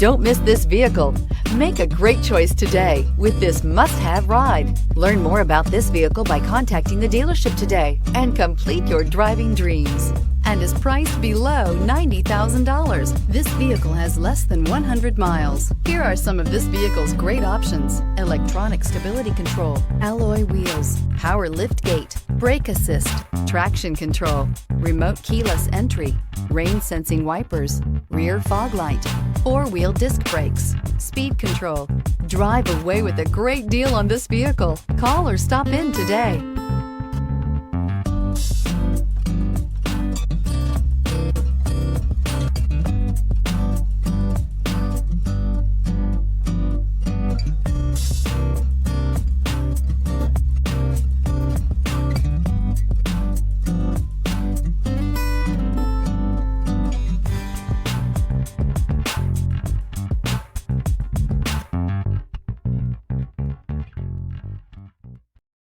Don't miss this vehicle. Make a great choice today with this must-have ride. Learn more about this vehicle by contacting the dealership today and complete your driving dreams. And is priced below $90,000. This vehicle has less than 100 miles. Here are some of this vehicle's great options: electronic stability control, alloy wheels, power lift gate, brake assist, traction control, remote keyless entry, rain sensing wipers, rear fog light, four-wheel disc brakes, speed control. Drive away with a great deal on this vehicle. Call or stop in today.